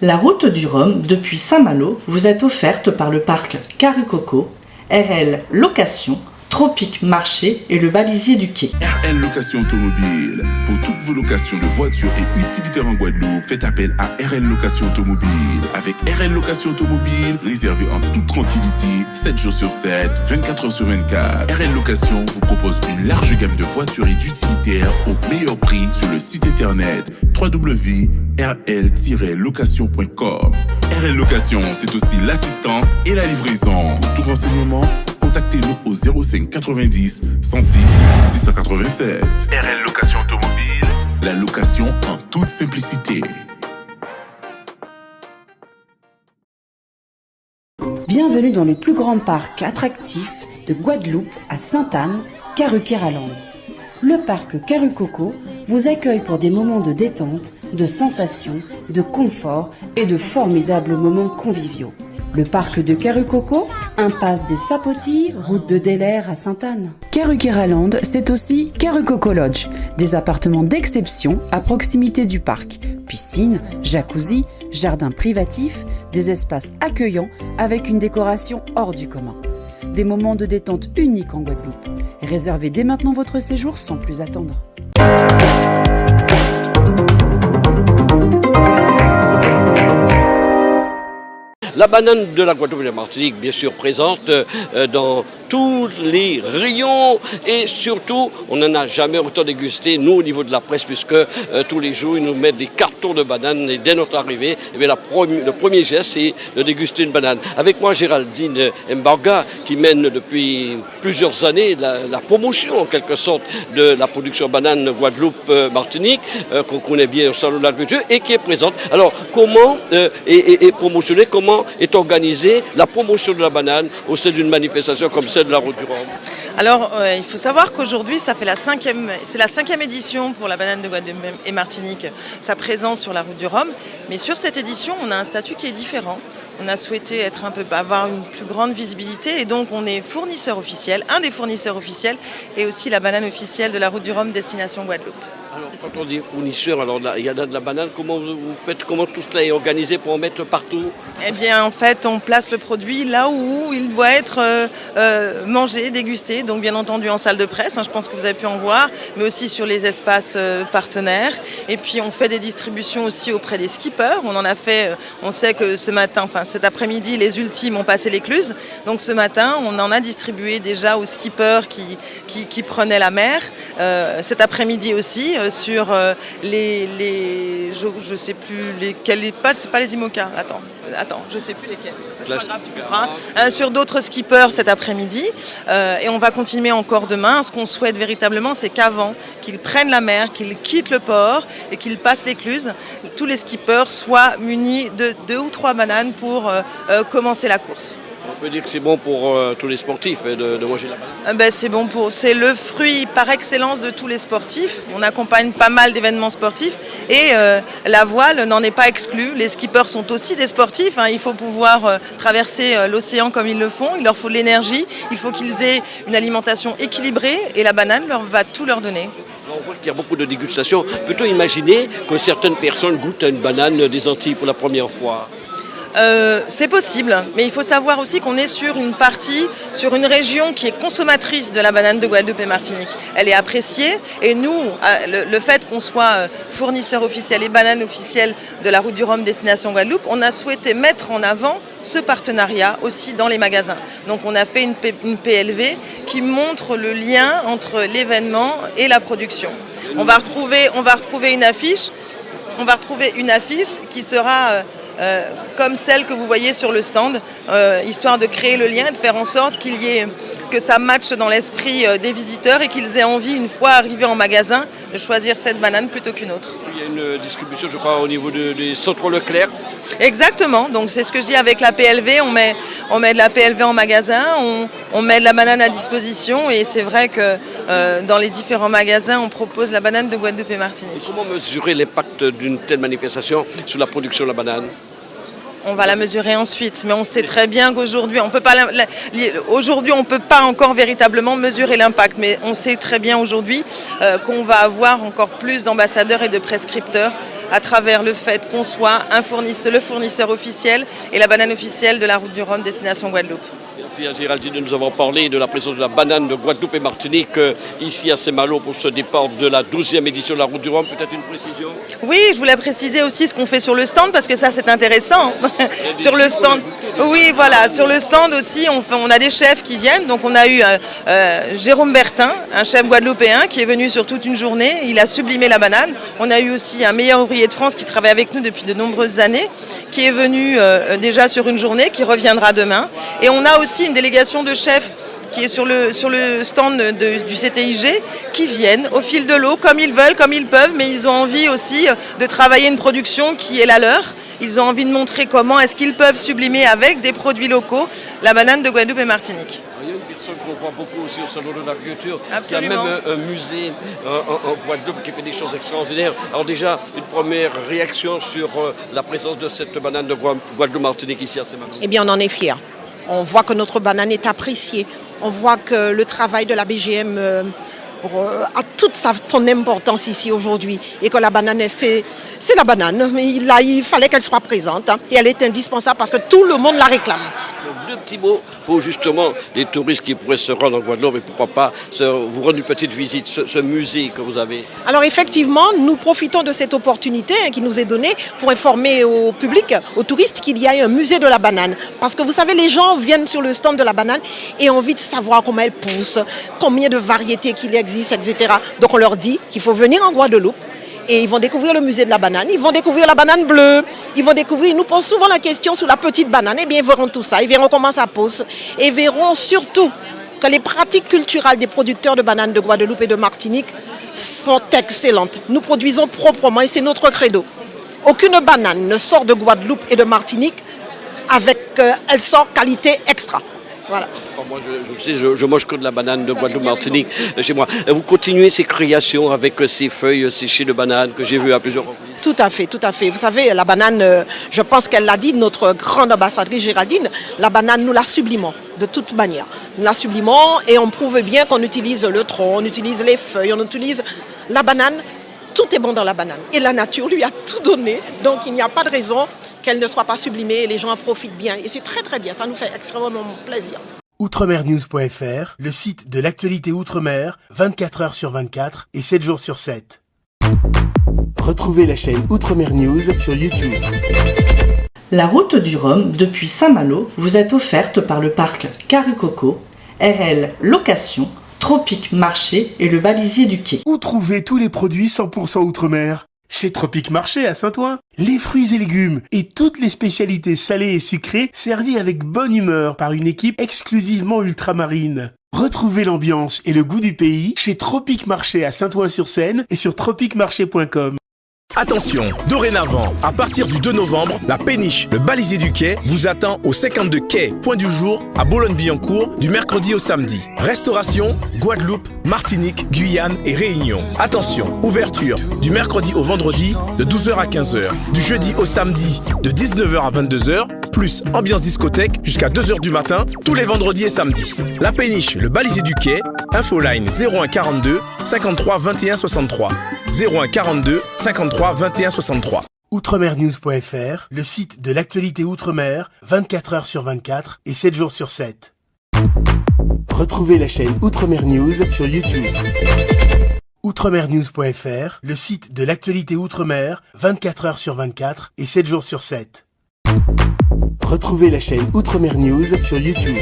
La route du Rhum depuis Saint-Malo vous est offerte par le parc Carucoco, RL Location, Tropique Marché et le Balisier du Quai. RL Location Automobile. Pour toutes vos locations de voitures et utilitaires en Guadeloupe, faites appel à RL Location Automobile. Avec RL Location Automobile, réservez en toute tranquillité, 7 jours sur 7, 24 heures sur 24. RL Location vous propose une large gamme de voitures et d'utilitaires au meilleur prix sur le site internet www.rl-location.com. RL Location, c'est aussi l'assistance et la livraison. Pour tout renseignement, contactez-nous au 05 90 106 687. RL Location Automobile, la location en toute simplicité. Bienvenue dans le plus grand parc attractif de Guadeloupe à Sainte-Anne, Caruqueraland. Le parc Carucoco vous accueille pour des moments de détente, de sensations, de confort et de formidables moments conviviaux. Le parc de Carucoco, impasse des Sapotilles, route de Delair à Sainte-Anne. Caruqueraland, c'est aussi Carucoco Lodge, des appartements d'exception à proximité du parc. Piscine, jacuzzi, jardin privatif, des espaces accueillants avec une décoration hors du commun. Des moments de détente uniques en Guadeloupe. Réservez dès maintenant votre séjour sans plus attendre. La banane de la Guadeloupe et de la Martinique, bien sûr, présente dans tous les rayons et surtout, on n'en a jamais autant dégusté, nous, au niveau de la presse, puisque tous les jours, ils nous mettent des cartons de bananes et dès notre arrivée, le premier geste, c'est de déguster une banane. Avec moi, Géraldine Mbarga, qui mène depuis plusieurs années la promotion, en quelque sorte, de la production banane Guadeloupe-Martinique, qu'on connaît bien au Salon de l'Agriculture et qui est présente. Alors, comment est promotionnée, comment est organisée la promotion de la banane au sein d'une manifestation comme celle de la Route du Rhum? Alors, il faut savoir qu'aujourd'hui, c'est la cinquième édition pour la banane de Guadeloupe et Martinique, sa présence sur la Route du Rhum. Mais sur cette édition, on a un statut qui est différent. On a souhaité avoir une plus grande visibilité et donc on est fournisseur officiel, un des fournisseurs officiels et aussi la banane officielle de la Route du Rhum destination Guadeloupe. Alors, quand on dit fournisseur, alors il y a de la banane, comment vous faites, comment tout cela est organisé pour en mettre partout? Eh bien, en fait, on place le produit là où il doit être mangé, dégusté, donc bien entendu en salle de presse, je pense que vous avez pu en voir, mais aussi sur les espaces partenaires. Et puis, on fait des distributions aussi auprès des skippers. On en a fait, on sait que cet après-midi, les ultimes ont passé l'écluse. Donc, ce matin, on en a distribué déjà aux skippers qui prenaient la mer. Cet après-midi aussi, sur je sais plus lesquels, c'est pas les IMOCA, attends, je sais plus lesquels. C'est pas grave, tu verras. Sur d'autres skippers cet après-midi, et on va continuer encore demain. Ce qu'on souhaite véritablement, c'est qu'avant qu'ils prennent la mer, qu'ils quittent le port et qu'ils passent l'écluse, tous les skippers soient munis de 2 ou 3 bananes pour commencer la course. On peut dire que c'est bon pour tous les sportifs de manger la banane. C'est le fruit par excellence de tous les sportifs. On accompagne pas mal d'événements sportifs et la voile n'en est pas exclue. Les skippers sont aussi des sportifs. Il faut pouvoir traverser l'océan comme ils le font. Il leur faut de l'énergie. Il faut qu'ils aient une alimentation équilibrée et la banane va tout leur donner. On voit qu'il y a beaucoup de dégustations. Peut-on imaginer que certaines personnes goûtent à une banane des Antilles pour la première fois? C'est possible, mais il faut savoir aussi qu'on est sur une région qui est consommatrice de la banane de Guadeloupe et Martinique. Elle est appréciée et nous, le fait qu'on soit fournisseur officiel et banane officielle de la Route du Rhum destination Guadeloupe, on a souhaité mettre en avant ce partenariat aussi dans les magasins. Donc on a fait une PLV qui montre le lien entre l'événement et la production. On va retrouver une affiche qui sera comme celle que vous voyez sur le stand, histoire de créer le lien et de faire en sorte que ça matche dans l'esprit des visiteurs et qu'ils aient envie, une fois arrivés en magasin, de choisir cette banane plutôt qu'une autre. Il y a une distribution, je crois, au niveau des centres Leclerc. Exactement, donc c'est ce que je dis avec la PLV, on met de la PLV en magasin, on met de la banane à disposition et c'est vrai que dans les différents magasins, on propose la banane de Guadeloupe et Martinique. Et comment mesurer l'impact d'une telle manifestation sur la production de la banane? On va la mesurer ensuite, mais on sait très bien qu'aujourd'hui, on ne peut pas encore véritablement mesurer l'impact, mais on sait très bien aujourd'hui qu'on va avoir encore plus d'ambassadeurs et de prescripteurs à travers le fait qu'on soit le fournisseur officiel et la banane officielle de la route du Rhum destination Guadeloupe. Merci à Géraldine de nous avoir parlé de la présence de la banane de Guadeloupe et Martinique ici à Saint-Malo pour ce départ de la 12e édition de la route du Rhum. Peut-être une précision? Oui, je voulais préciser aussi ce qu'on fait sur le stand parce que ça c'est intéressant. Sur le stand, oui voilà, sur le stand aussi on a des chefs qui viennent. Donc on a eu Jérôme Bertin, un chef guadeloupéen qui est venu sur toute une journée. Il a sublimé la banane. On a eu aussi un meilleur ouvrier de France qui travaille avec nous depuis de nombreuses années, qui est venu déjà sur une journée, qui reviendra demain. Et on a aussi une délégation de chefs qui est sur le stand du CTIG, qui viennent au fil de l'eau, comme ils veulent, comme ils peuvent, mais ils ont envie aussi de travailler une production qui est la leur. Ils ont envie de montrer comment est-ce qu'ils peuvent sublimer avec des produits locaux la banane de Guadeloupe et Martinique. Il y a une personne qu'on voit beaucoup aussi au Salon de l'Agriculture. Absolument. Il y a même un musée en Guadeloupe qui fait des choses extraordinaires. Alors déjà, une première réaction sur la présence de cette banane de Guadeloupe-Martinique ici à Saint-Malo. Eh bien, on en est fiers. On voit que notre banane est appréciée. On voit que le travail de la BGM a toute son importance ici aujourd'hui. Et que la banane, c'est la banane. Mais il fallait qu'elle soit présente. Et elle est indispensable parce que tout le monde la réclame. Deux petits mots pour justement les touristes qui pourraient se rendre en Guadeloupe et pourquoi pas vous rendre une petite visite, ce musée que vous avez. Alors effectivement, nous profitons de cette opportunité qui nous est donnée pour informer au public, aux touristes, qu'il y a un musée de la banane. Parce que vous savez, les gens viennent sur le stand de la banane et ont envie de savoir comment elle pousse, combien de variétés qu'il existe, etc. Donc on leur dit qu'il faut venir en Guadeloupe. Et ils vont découvrir le musée de la banane, ils vont découvrir la banane bleue, ils nous posent souvent la question sur la petite banane. Eh bien, ils verront tout ça, ils verront comment ça pousse. Et ils verront surtout que les pratiques culturelles des producteurs de bananes de Guadeloupe et de Martinique sont excellentes. Nous produisons proprement et c'est notre credo. Aucune banane ne sort de Guadeloupe et de Martinique elle sort qualité extra. Voilà. Moi, je mange que de la banane de Guadeloupe-Martinique chez moi. Vous continuez ces créations avec ces feuilles séchées de banane que j'ai vues à plusieurs reprises. Tout à fait, tout à fait. Vous savez, la banane, je pense qu'elle l'a dit, notre grande ambassadrice Géraldine, la banane, nous la sublimons de toute manière. Nous la sublimons et on prouve bien qu'on utilise le tronc, on utilise les feuilles, on utilise la banane. Tout est bon dans la banane. Et la nature lui a tout donné, donc il n'y a pas de raison qu'elle ne soit pas sublimée et les gens en profitent bien. Et c'est très très bien, ça nous fait extrêmement plaisir. Outremernews.fr, le site de l'actualité outre-mer, 24 heures sur 24 et 7 jours sur 7. Retrouvez la chaîne Outremer News sur YouTube. La route du Rhum depuis Saint-Malo vous est offerte par le parc Carucoco, RL Location, Tropique Marché et le Balisier du Quai. Où trouver tous les produits 100% Outre-mer ? Chez Tropique Marché à Saint-Ouen, les fruits et légumes et toutes les spécialités salées et sucrées servis avec bonne humeur par une équipe exclusivement ultramarine. Retrouvez l'ambiance et le goût du pays chez Tropique Marché à Saint-Ouen-sur-Seine et sur tropiquemarché.com. Attention, dorénavant, à partir du 2 novembre, la péniche, le balisier du quai, vous attend au 52 quai, point du jour, à Boulogne-Billancourt, du mercredi au samedi. Restauration, Guadeloupe, Martinique, Guyane et Réunion. Attention, ouverture du mercredi au vendredi de 12h à 15h, du jeudi au samedi de 19h à 22h, plus ambiance discothèque jusqu'à 2h du matin, tous les vendredis et samedis. La péniche, le balisier du quai, infoline 01 42 53 21 63. 01 42 53 21 63. Outremernews.fr, le site de l'actualité outre-mer, 24 heures sur 24 et 7 jours sur 7. Retrouvez la chaîne Outremer News sur YouTube. Outremernews.fr, le site de l'actualité outre-mer, 24 heures sur 24 et 7 jours sur 7. Retrouvez la chaîne Outremer News sur YouTube.